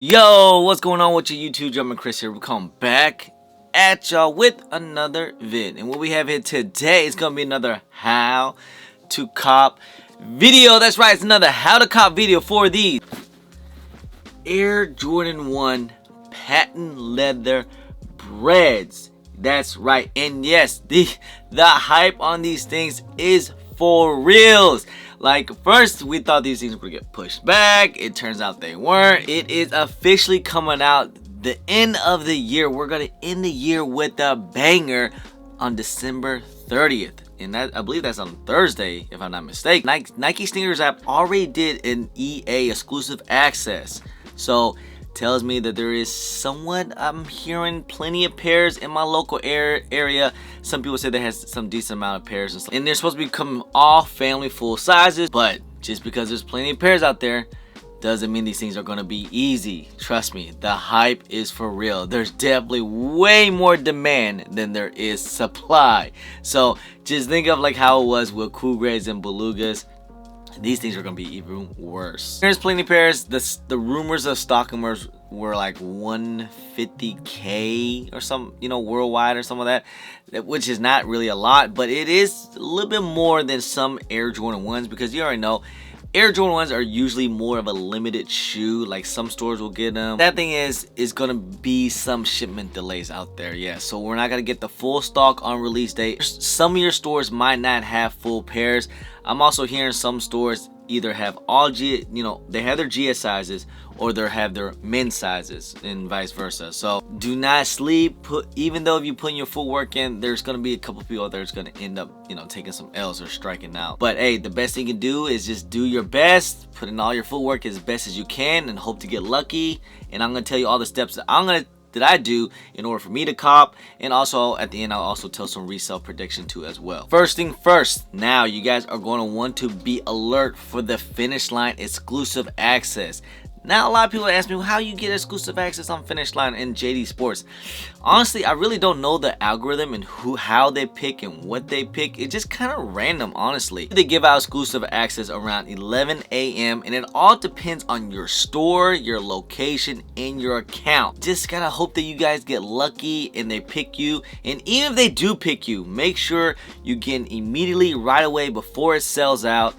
Yo, what's going on with your YouTube? Jumping Chris here. We're coming back at y'all with another vid. And what we have here today is going to be another how to cop video. That's right, it's another how to cop video for the Air Jordan 1 patent leather Breds. That's right. And yes, the hype on these things is for reals. Like, first we thought these things would get pushed back. It turns out they weren't. It is officially coming out the end of the year. We're gonna end the year with a banger on December 30th. And that, I believe that's on Thursday, if I'm not mistaken. Nike Sneakers app already did an EA exclusive access. So tells me that there is somewhat, I'm hearing plenty of pairs in my local area. Some people say they has some decent amount of pairs and stuff. And they're supposed to be coming all family full sizes. But just because there's plenty of pairs out there doesn't mean these things are going to be easy. Trust me, the hype is for real. There's definitely way more demand than there is supply. So just think of like how it was with Cool Grays and Belugas. These things are gonna be even worse. There's plenty of pairs. The rumors of stocking were like 150K or some, worldwide or some of that, which is not really a lot, but it is a little bit more than some Air Jordan 1s, because you already know Air Jordan 1s are usually more of a limited shoe. Like, some stores will get them. That thing is gonna be some shipment delays out there. Yeah, so we're not gonna get the full stock on release date. Some of your stores might not have full pairs. I'm also hearing some stores either have all they have their GS sizes, or they have their men's sizes, and vice versa. So do not sleep. Even though if you put your full work in, there's gonna be a couple people that's gonna end up taking some L's or striking out. But hey, the best thing you can do is just do your best, put in all your full work as best as you can, and hope to get lucky. And I'm gonna tell you all the steps that I do in order for me to cop, and also at the end I'll also tell some resale prediction too as well. First thing first, now you guys are going to want to be alert for the Finish Line exclusive access. Now, a lot of people ask me, well, how you get exclusive access on Finish Line and JD Sports. Honestly, I really don't know the algorithm and how they pick and what they pick. It's just kind of random, honestly. They give out exclusive access around 11 a.m. and it all depends on your store, your location, and your account. Just gotta hope that you guys get lucky and they pick you. And even if they do pick you, make sure you get immediately right away before it sells out,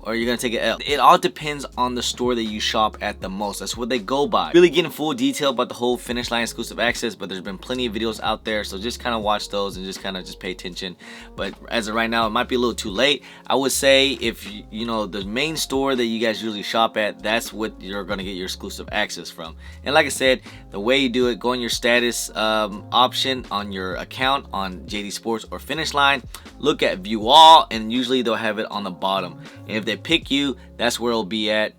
or you're gonna take an L. It all depends on the store that you shop at the most. That's what they go by. Really getting full detail about the whole Finish Line exclusive access, but there's been plenty of videos out there, so just kind of watch those and just pay attention. But as of right now, it might be a little too late. I would say if the main store that you guys usually shop at, that's what you're gonna get your exclusive access from. And like I said, the way you do it, go on your status option on your account on JD Sports or Finish Line, look at view all, and usually they'll have it on the bottom. And if they pick you, that's where it'll be at.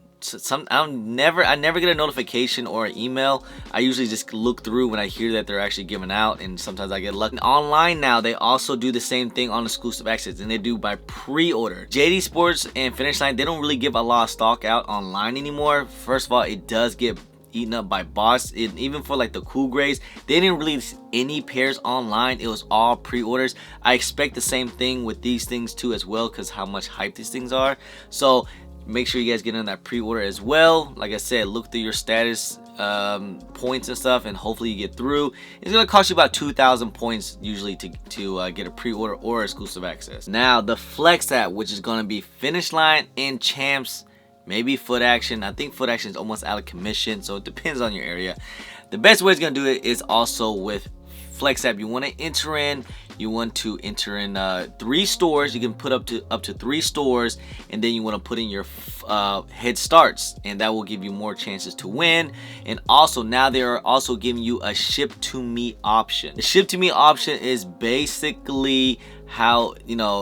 I never get a notification or an email. I usually just look through when I hear that they're actually giving out, and sometimes I get lucky. Online now, they also do the same thing on exclusive access, and they do by pre-order. JD Sports and Finish Line, they don't really give a lot of stock out online anymore. First of all, it does get eaten up by bots. Even for like the Cool Grays, they didn't release any pairs online. It was all pre-orders. I expect the same thing with these things too as well, because how much hype these things are. So make sure you guys get in that pre-order as well. Like I said, look through your status points and stuff, and hopefully you get through. It's gonna cost you about 2,000 points usually to get a pre-order or exclusive access. Now the Flex app, which is gonna be Finish Line and Champs, maybe Foot Action. I think Foot Action is almost out of commission, so it depends on your area. The best way it's gonna do it is also with Flex app. You want to enter in 3 stores. You can put up to 3 stores, and then you want to put in your head starts, and that will give you more chances to win. And also now they are also giving you a ship to me option. The ship to me option is basically how,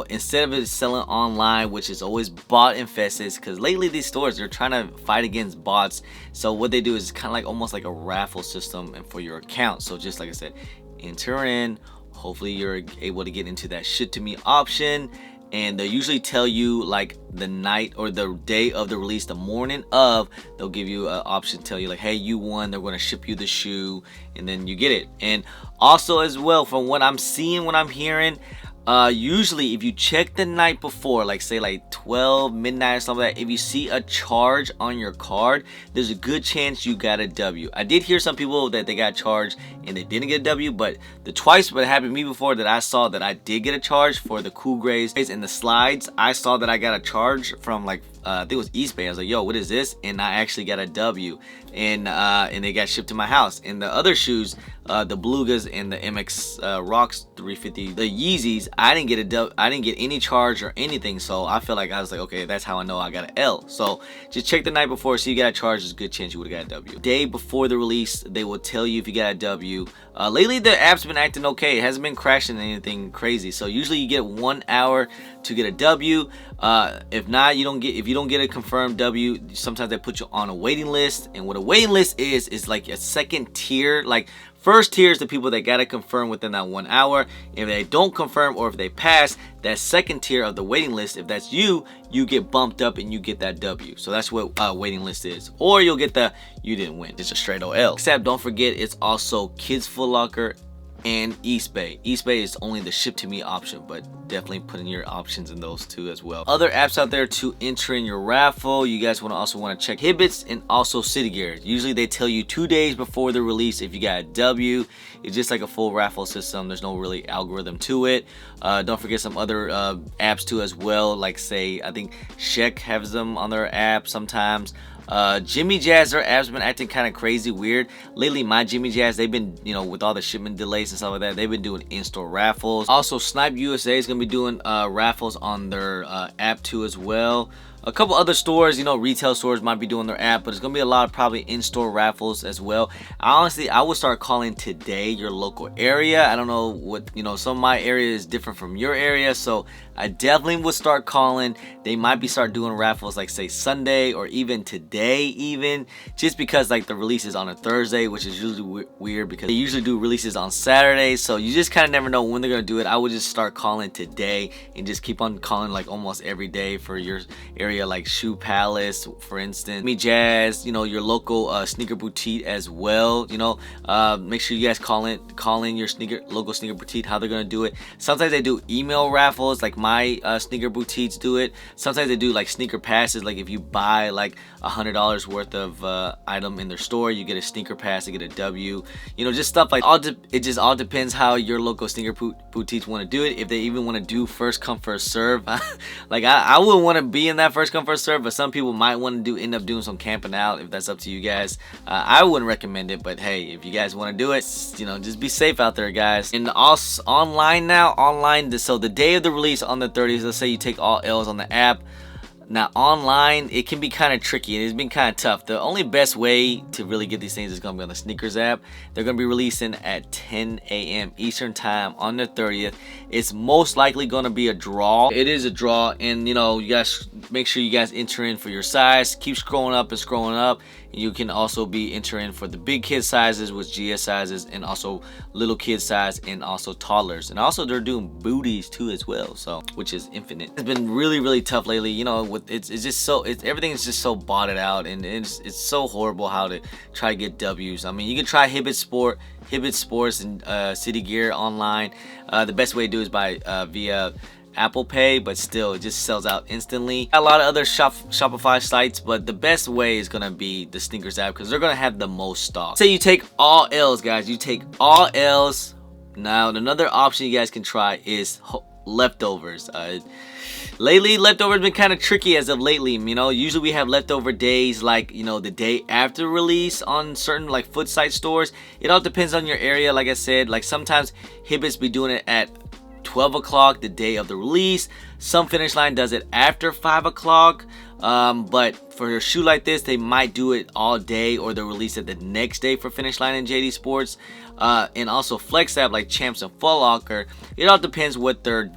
instead of it selling online, which is always bot infested, because lately these stores, they're trying to fight against bots. So what they do is kind of like almost like a raffle system and for your account. So just like I said, enter in, hopefully you're able to get into that ship to me option, and they usually tell you like the night or the day of the release, the morning of, they'll give you an option to tell you like, hey, you won, they're going to ship you the shoe, and then you get it. And also as well, from what I'm seeing, what I'm hearing, Usually if you check the night before, like say like 12 midnight or something like that, if you see a charge on your card, there's a good chance you got a W. I did hear some people that they got charged and they didn't get a W, but the twice what happened to me before that I saw that I did get a charge for the cool grays and the slides, I saw that I got a charge from like I think it was East Bay. I was like, yo, what is this? And I actually got a W, and they got shipped to my house. And the other shoes, the Belugas and the MX Rocks 350, the Yeezys, I didn't get any charge or anything. So I feel like I was like, okay, that's how I know I got an L. So just check the night before, so you got a charge. There's a good chance you would have got a W. Day before the release, they will tell you if you got a W. Lately the app's been acting okay. It hasn't been crashing anything crazy. So usually you get 1 hour to get a W. If not, if you don't get a confirmed W, sometimes they put you on a waiting list. And what a waiting list is like a second tier. Like first tier is the people that gotta confirm within that 1 hour. If they don't confirm or if they pass, that second tier of the waiting list, if that's you get bumped up and you get that W. So that's what waiting list is. Or you'll get the you didn't win. It's a straight OL. Except don't forget, it's also Kids Foot Locker and East Bay. East Bay is only the ship to me option, but definitely put in your options in those two as well. Other apps out there to enter in your raffle, you guys also want to check Hibbets and also City Gear. Usually they tell you 2 days before the release if you got a W. It's just like a full raffle system. There's no really algorithm to it. Don't forget some other apps too as well, like say I think Sheck has them on their app sometimes. Jimmy Jazz, their app's been acting kind of crazy weird lately. My Jimmy Jazz, they've been, with all the shipment delays and stuff like that, they've been doing in-store raffles. Also Snipe USA is gonna be doing raffles on their app too as well. A couple other stores, retail stores might be doing their app, but it's gonna be a lot of probably in-store raffles as well. Honestly, I would start calling today your local area. I don't know what, some of my area is different from your area, so I definitely would start calling. They might start doing raffles like say Sunday or even today even, just because like the release is on a Thursday, which is usually weird because they usually do releases on Saturdays, so you just kind of never know when they're gonna do it. I would just start calling today and just keep on calling like almost every day for your area, like Shoe Palace for instance, Me Jazz, your local sneaker boutique as well. Make sure you guys call in your local sneaker boutique how they're gonna do it. Sometimes they do email raffles, like my sneaker boutiques do it. Sometimes they do like sneaker passes, like if you buy like $100 worth of item in their store, you get a sneaker pass to get a W. Just stuff like it just all depends how your local sneaker boutiques want to do it. If they even want to do first come first serve. Like I wouldn't want to be in that first come first serve, but some people might want to end up doing some camping out. If that's up to you guys, I wouldn't recommend it, but hey, if you guys want to do it, just be safe out there, guys. And also online now, so the day of the release on the 30th, let's say you take all L's on the app. Now online, it can be kind of tricky and it's been kind of tough. The only best way to really get these things is going to be on the sneakers app. They're going to be releasing at 10 a.m. Eastern time on the 30th. It's most likely going to be a draw. It is a draw, and you guys make sure you guys enter in for your size. Keep scrolling up and scrolling up. You can also be entering for the big kid sizes with GS sizes, and also little kid size, and also toddlers. And also they're doing booties too as well, so which is infinite. It's been really tough lately. It's just so everything is just so botted out, and it's so horrible how to try to get W's. I mean, you can try Hibbett Sports and City Gear online. The best way to do is by via Apple Pay, but still it just sells out instantly. A lot of other Shopify sites, but the best way is gonna be the sneakers app because they're gonna have the most stock. Say you take all L's, guys. You take all L's. Now another option you guys can try is leftovers. Lately leftovers been kind of tricky as of lately. Usually we have leftover days like the day after release on certain like foot site stores. It all depends on your area. Like I said, like sometimes Hibbets be doing it at 12 o'clock the day of the release. Some Finish Line does it after 5 o'clock. But for a shoe like this, they might do it all day, or they'll release it the next day for Finish Line and JD Sports. And also Flex app like Champs and Foot Locker. It all depends what their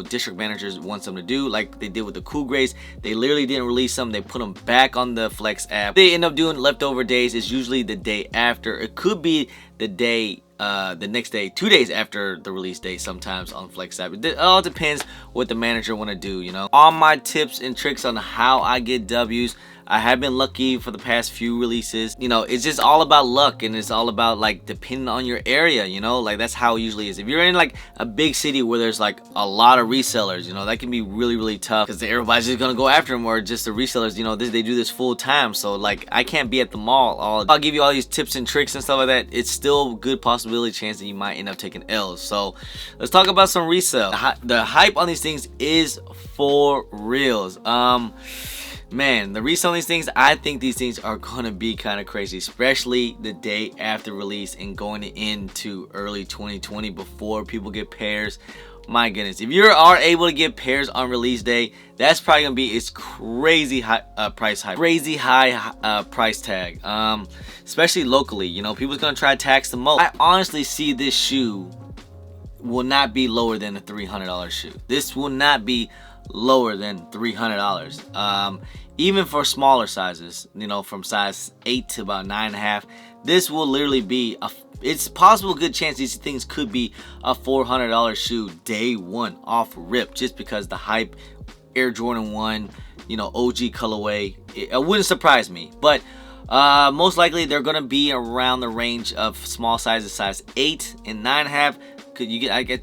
district managers wants them to do. Like they did with the Cool Grays, they literally didn't release them. They put them back on the Flex app. They end up doing leftover days. It's usually the day after. It could be the day the next day, 2 days after the release date sometimes on Flex app. It all depends what the manager want to do. All my tips and tricks on how I get W's, I have been lucky for the past few releases. You know, it's just all about luck, and it's all about like depending on your area, you know, like that's how it usually is. If you're in like a big city where there's like a lot of resellers, you know, that can be really tough because everybody's just gonna go after them, or just the resellers, you know, they do this full time. So like I can't be at the mall I'll give you all these tips and tricks and stuff like that. It's still a good possibility chance that you might end up taking L's. So let's talk about some resell. The hype on these things is for reals. Man, the resale on these things, I think these things are gonna be kind of crazy, especially the day after release and going into early 2020 before people get pairs. My goodness, if you are able to get pairs on release day, that's probably gonna be its crazy high price price tag. Especially locally, you know, people's gonna try to tax the most. I honestly see this shoe will not be lower than a $300 shoe. This will not be lower than $300. Even for smaller sizes, you know, from size 8 to about 9.5, this will literally be it's possible good chance these things could be a $400 shoe day one off rip, just because the hype. Air Jordan 1, you know, OG colorway, it wouldn't surprise me. But most likely they're gonna be around the range of small sizes, size 8 and 9.5.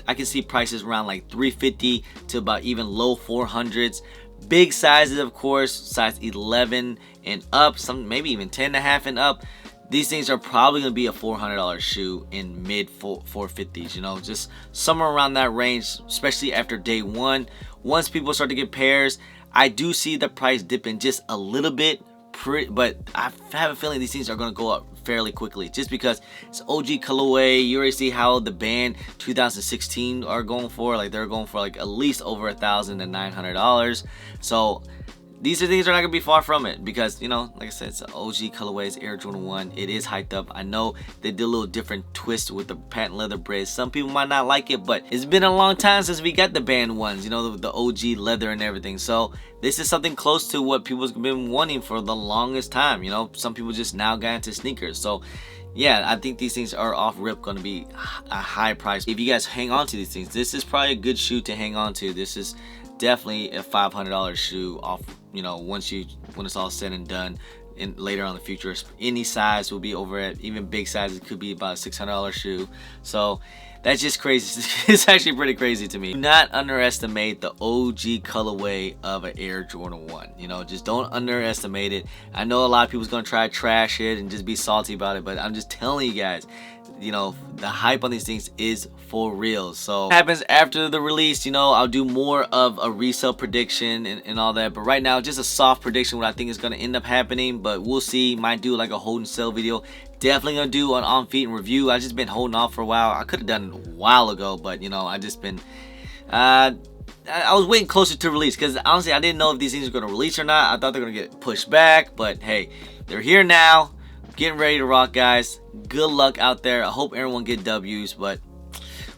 I can see prices around like $350 to about even low 400s. Big sizes, of course, size 11 and up, some maybe even 10.5 and up. These things are probably gonna be a $400 shoe in mid 450s, you know, just somewhere around that range, especially after day one. Once people start to get pairs, I do see the price dipping just a little bit, but I have a feeling these things are going to go up fairly quickly, just because it's OG colorway. You already see how the band 2016 are going for, like they're going for like at least over $1,000 to $900. So these things are not gonna be far from it, because, you know, like I said, it's an OG colorways, Air Jordan 1. It is hyped up. I know they did a little different twist with the patent leather Bred. Some people might not like it, but it's been a long time since we got the band ones, you know, the OG leather and everything. So this is something close to what people's been wanting for the longest time. You know, some people just now got into sneakers. So yeah, I think these things are off rip going to be a high price. If you guys hang on to these things, this is probably a good shoe to hang on to. This is definitely a $500 shoe off, you know, when it's all said and done. And later on in the future, any size will be over at, even big sizes could be about a $600 shoe. So that's just crazy. It's actually pretty crazy to me. Do not underestimate the OG colorway of an Air Jordan 1. You know, just don't underestimate it. I know a lot of people's gonna try to trash it and just be salty about it, but I'm just telling you guys, you know, the hype on these things is for real. So what happens after the release, you know, I'll do more of a resale prediction and all that, but right now just a soft prediction what I think is going to end up happening, but we'll see. Might do like a hold and sell video. Definitely gonna do an on feet and review. I just been holding off for a while. I could have done it a while ago, but you know, I just been I was waiting closer to release, because honestly I didn't know if these things were going to release or not. I thought they were going to get pushed back, but hey, they're here now. Getting ready to rock, guys. Good luck out there. I hope everyone get W's, but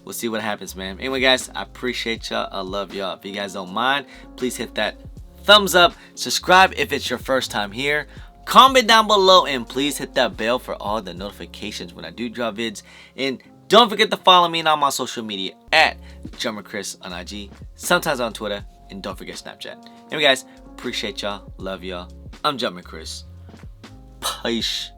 we'll see what happens, man. Anyway, guys, I appreciate y'all. I love y'all. If you guys don't mind, please hit that thumbs up. Subscribe if it's your first time here. Comment down below, and please hit that bell for all the notifications when I do drop vids. And don't forget to follow me on my social media at JumperChris on IG, sometimes on Twitter, and don't forget Snapchat. Anyway, guys, appreciate y'all. Love y'all. I'm JumperChris. Peace.